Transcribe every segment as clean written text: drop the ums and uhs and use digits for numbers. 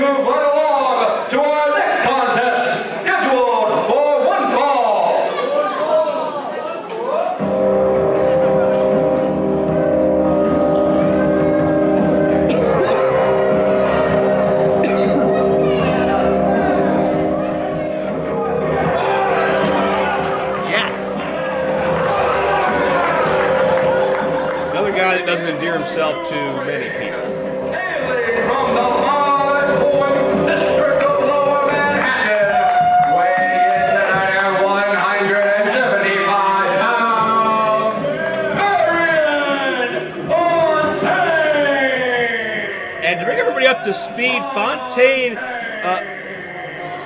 move right along to our next contest, scheduled for one fall. Another guy that doesn't endear himself to many people. Hailing from the 5 Points District of Lower Manhattan, weighing in tonight at 175 pounds, Marion Fontaine! And to bring everybody up to speed, Fontaine,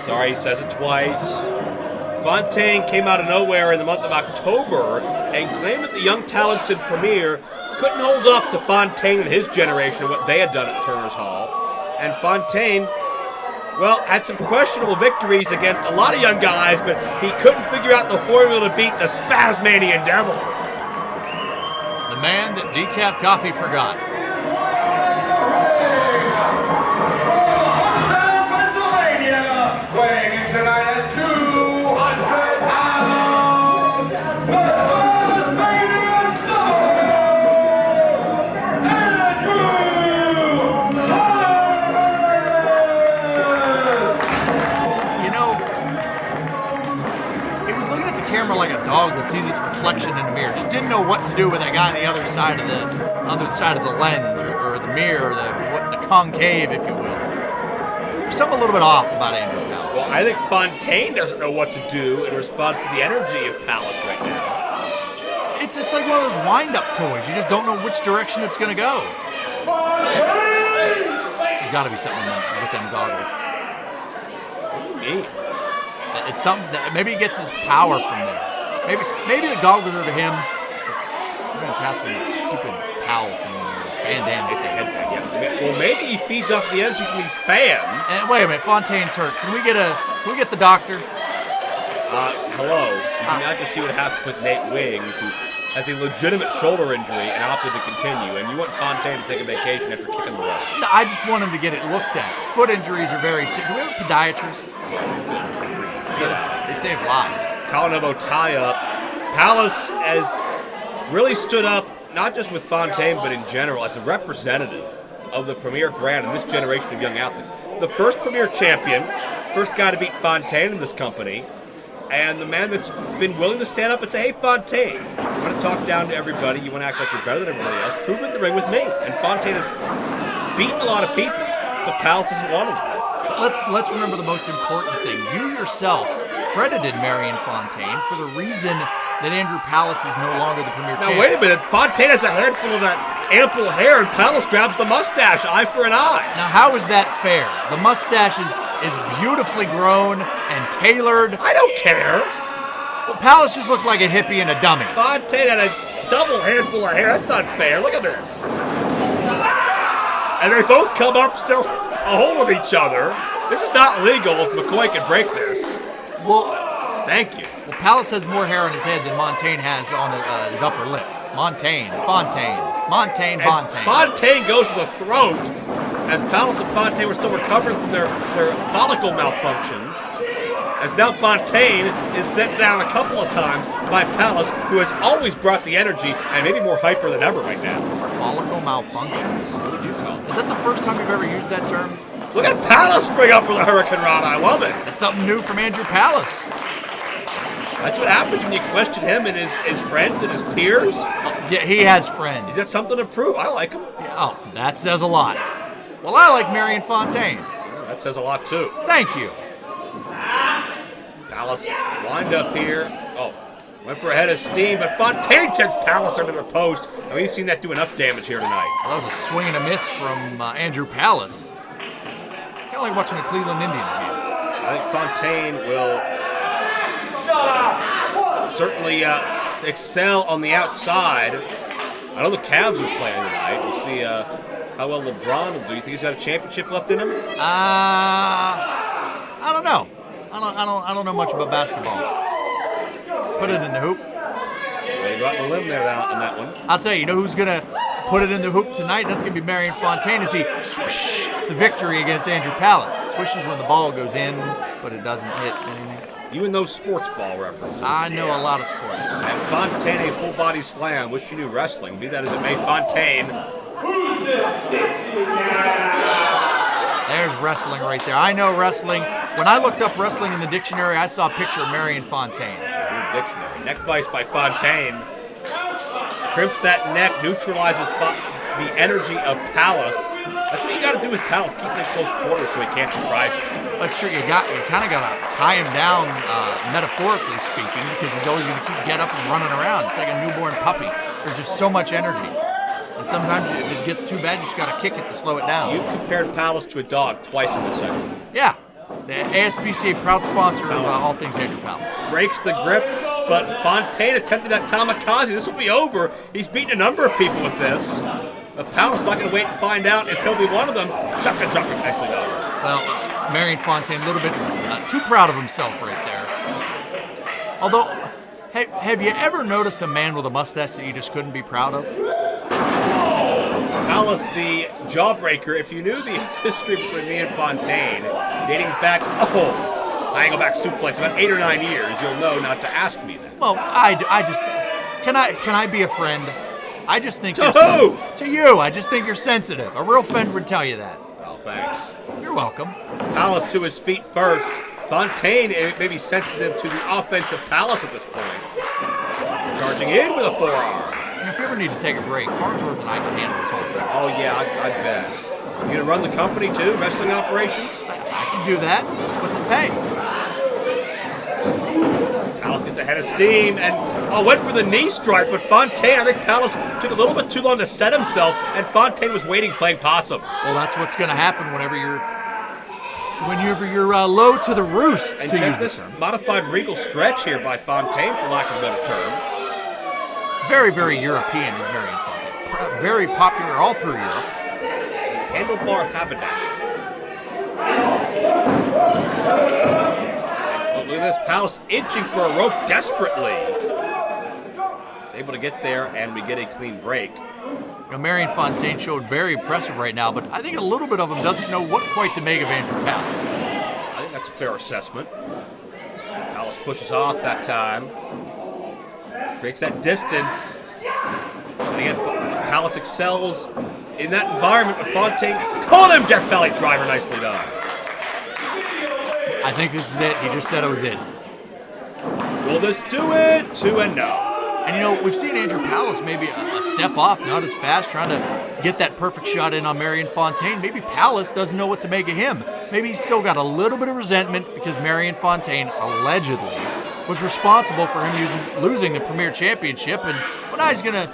sorry, he says it twice. Fontaine came out of nowhere in the month of October and claimed that the young talented premier couldn't hold up to Fontaine and his generation and what they had done at Turner's Hall. And Fontaine, well, had some questionable victories against a lot of young guys, but he couldn't figure out the formula to beat the Spasmanian Devil. The man that decaf coffee forgot. Pennsylvania, weighing in tonight at 200 pounds, the Spasmanian Devil, You know, he was looking at the camera like a dog that sees its reflection in the mirror. Just didn't know what to do with that guy on the other side of the lens or the mirror, the concave, if you will. There's something a little bit off about Andrew Palace. Well, I think Fontaine doesn't know what to do in response to the energy of Palace right now. It's like one of those wind-up toys. You just don't know which direction it's going to go. There's got to be something with them goggles. Me. It's something that maybe he gets his power from there. Maybe the goggles are to him. I'm going to cast him a stupid towel from the bandana. It's a headband, yeah. Well, maybe he feeds off the energy from these fans. And wait a minute, Fontaine's hurt. Can we get the doctor? Hello. Did you not just see what happened with Nate Wings, who has a legitimate shoulder injury and opted to continue, and you want Fontaine to take a vacation after kicking the ball? No, I just want him to get it looked at. Foot injuries are very sick. Do we have a podiatrist? They save lives. Colin tie up. Palace has really stood up, not just with Fontaine, but in general, as the representative of the premier brand in this generation of young athletes. The first premier champion, first guy to beat Fontaine in this company, and the man that's been willing to stand up and say, hey, Fontaine, you want to talk down to everybody, you want to act like you're better than everybody else, prove it in the ring with me. And Fontaine has beaten a lot of people, but Palace isn't one of them. But let's remember the most important thing. You yourself credited Marion Fontaine for the reason that Andrew Palace is no longer the premier champion. Now, wait a minute. Fontaine has a head full of that ample hair, and Palace grabs the mustache, eye for an eye. Now, how is that fair? The mustache is beautifully grown and tailored. I don't care. Well, Palace just looks like a hippie and a dummy. Fontaine had a double handful of hair. That's not fair. Look at this. And they both come up still a hold of each other. This is not legal if McCoy can break this. Well, thank you. Well, Palace has more hair on his head than Fontaine has on his upper lip. Fontaine. Fontaine goes to the throat as Palace and Fontaine were still recovering from their follicle malfunctions. As now Fontaine is sent down a couple of times by Palace, who has always brought the energy and maybe more hyper than ever right now. Follicle malfunctions? What would you call it? Is that the first time you've ever used that term? Look at Palace spring up with a Hurricane Rana. I love it. That's something new from Andrew Palace. That's what happens when you question him and his friends and his peers. Yeah, he has friends. He's got something to prove. I like him. Oh, that says a lot. Well, I like Marion Fontaine. Yeah, that says a lot, too. Thank you. Palace wind up here. Oh, went for a head of steam, but Fontaine sends Palace under the post. And we've seen that do enough damage here tonight. Well, that was a swing and a miss from Andrew Palace. Kind of like watching a Cleveland Indians game. I think Fontaine will certainly excel on the outside. I know the Cavs are playing tonight. We'll see how well LeBron will do. You think he's got a championship left in him? I don't know. I don't know much about basketball. Put it in the hoop. Well, you go out on the limb there on that one. I'll tell you, you know who's gonna put it in the hoop tonight. That's going to be Marion Fontaine as he swoosh the victory against Andrew Pallas. Swishes when the ball goes in, but it doesn't hit anything. You and those sports ball references. I know a lot of sports. And Fontaine, a full body slam. Wish you knew wrestling. Be that as it may, Fontaine. There's wrestling right there. I know wrestling. When I looked up wrestling in the dictionary, I saw a picture of Marion Fontaine. Dictionary. Neck vice by Fontaine. Crimps that neck, neutralizes the energy of Pallas. That's what you got to do with Pallas. Keep him in close quarters so he can't surprise you. But sure, you kind of got to tie him down, metaphorically speaking, because he's always going to keep get up and running around. It's like a newborn puppy. There's just so much energy. And sometimes if it gets too bad, you just got to kick it to slow it down. You've compared Pallas to a dog twice in this segment. Yeah. The ASPCA proud sponsor of all things Andrew Pallas. Breaks the grip, but Fontaine attempted that kamikaze. This will be over. He's beaten a number of people with this. But Pallas not going to wait and find out if he'll be one of them. Shaka, nicely done. Well, Marion Fontaine a little bit too proud of himself right there. Although, have you ever noticed a man with a mustache that you just couldn't be proud of? Pallas, the jawbreaker. If you knew the history between me and Fontaine, dating back, angle-back suplex, about 8 or 9 years, you'll know not to ask me that. Well, I just, can I be a friend? I just think to who? To you. I just think you're sensitive. A real friend would tell you that. Well, thanks. You're welcome. Pallas to his feet first. Fontaine may be sensitive to the offensive Pallas at this point. Charging in with a forearm. And if you ever need to take a break, Farnsworth and I can handle this whole thing. Oh, yeah, I bet. You gonna run the company, too? Wrestling operations? I can do that. What's it pay? Pallas gets ahead of steam and went for the knee strike, but Fontaine, I think Pallas took a little bit too long to set himself, and Fontaine was waiting, playing possum. Well, that's what's going to happen whenever you're low to the roost. And check this modified regal stretch here by Fontaine, for lack of a better term. Very, very European is Marion Fontaine. Very popular all through Europe. Handlebar haberdasher. Look at this, Pallas inching for a rope desperately. He's able to get there, and we get a clean break. You know, Marion Fontaine showed very impressive right now, but I think a little bit of him doesn't know what quite to make of Andrew Pallas. I think that's a fair assessment. Pallas pushes off that time. Creates that distance. And again, Pallas excels in that environment with Fontaine. Call him Death Valley Driver, nicely done. I think this is it. He just said it was it. Will this do it? 2 and no. And you know, we've seen Andrew Pallas maybe a step off, not as fast, trying to get that perfect shot in on Marion Fontaine. Maybe Pallas doesn't know what to make of him. Maybe he's still got a little bit of resentment because Marion Fontaine allegedly was responsible for him losing the Premier Championship, and now he's going to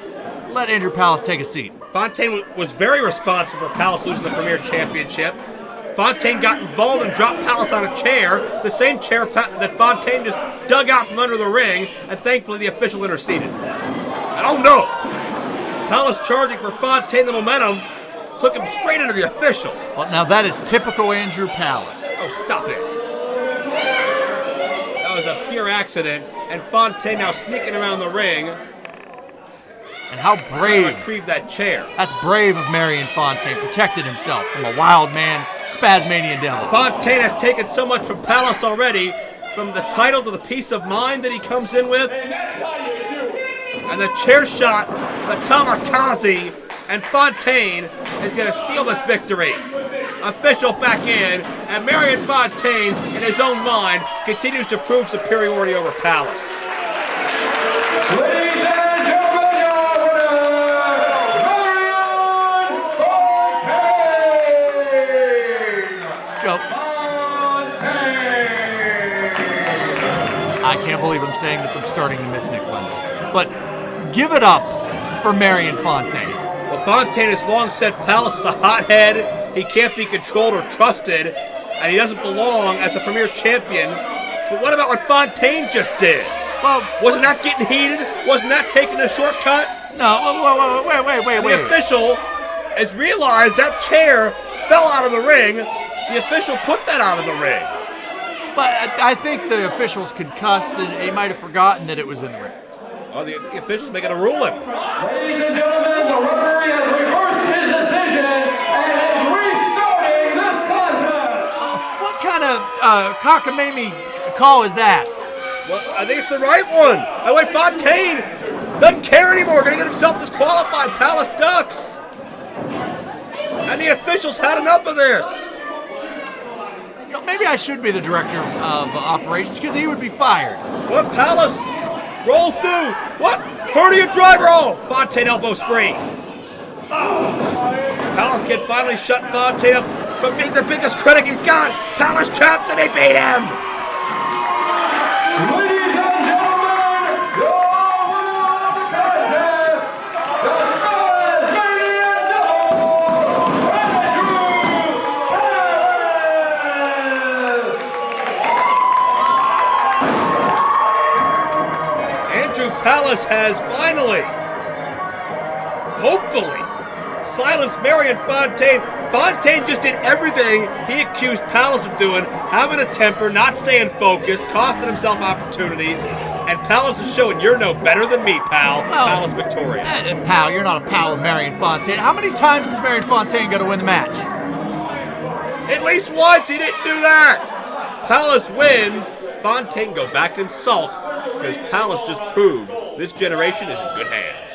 let Andrew Pallas take a seat. Fontaine was very responsible for Pallas losing the Premier Championship. Fontaine got involved and dropped Pallas on a chair, the same chair that Fontaine just dug out from under the ring, and thankfully the official interceded. And oh no! Pallas charging for Fontaine, the momentum, took him straight into the official. Well, now that is typical Andrew Pallas. Oh, stop it. That was a pure accident, and Fontaine now sneaking around the ring. And how brave. Retrieve that chair. That's brave of Marion Fontaine, protected himself from a wild man, Spasmanian devil. Fontaine has taken so much from Pallas already, from the title to the peace of mind that he comes in with. And the chair shot, the kamikaze, and Fontaine is going to steal this victory. Official back in, and Marion Fontaine, in his own mind, continues to prove superiority over Pallas. Ladies and gentlemen, your winner, Marion Fontaine! Joe, Fontaine! I can't believe I'm saying this. I'm starting to miss Nick Wendell. But give it up for Marion Fontaine. Well, Fontaine has long said Pallas is a hothead. He can't be controlled or trusted, and he doesn't belong as the premier champion. But what about what Fontaine just did? Well, wasn't that getting heated? Wasn't that taking a shortcut? No, wait. The official has realized that chair fell out of the ring. The official put that out of the ring. But I think the official's concussed, and he might have forgotten that it was in the ring. Oh, the official's making a ruling. Ladies and gentlemen, the referee has reversed his decision and is restarting this contest. What kind of cockamamie call is that? Well, I think it's the right one. Oh, wait, Fontaine doesn't care anymore. Going to get himself disqualified. Palace ducks. And the officials had enough of this. You know, maybe I should be the director of operations because he would be fired. What? Palace rolls through. What? Hernia driver. Oh, Fontaine elbows free. Palace can finally shut Fontaine up from being the biggest critic he's got. Palace traps and they beat him. Ladies and gentlemen, your winner of the contest, the Stars Maniac Devil, Andrew Palace has finally, hopefully, silenced Marion Fontaine. Fontaine just did everything he accused Palace of doing, having a temper, not staying focused, costing himself opportunities, and Palace is showing you're no better than me, pal. Well, Palace victorious. Pal, you're not a pal of Marion Fontaine. How many times is Marion Fontaine going to win the match? At least once he didn't do that. Palace wins. Fontaine go back and sulk because Palace just proved this generation is in good hands.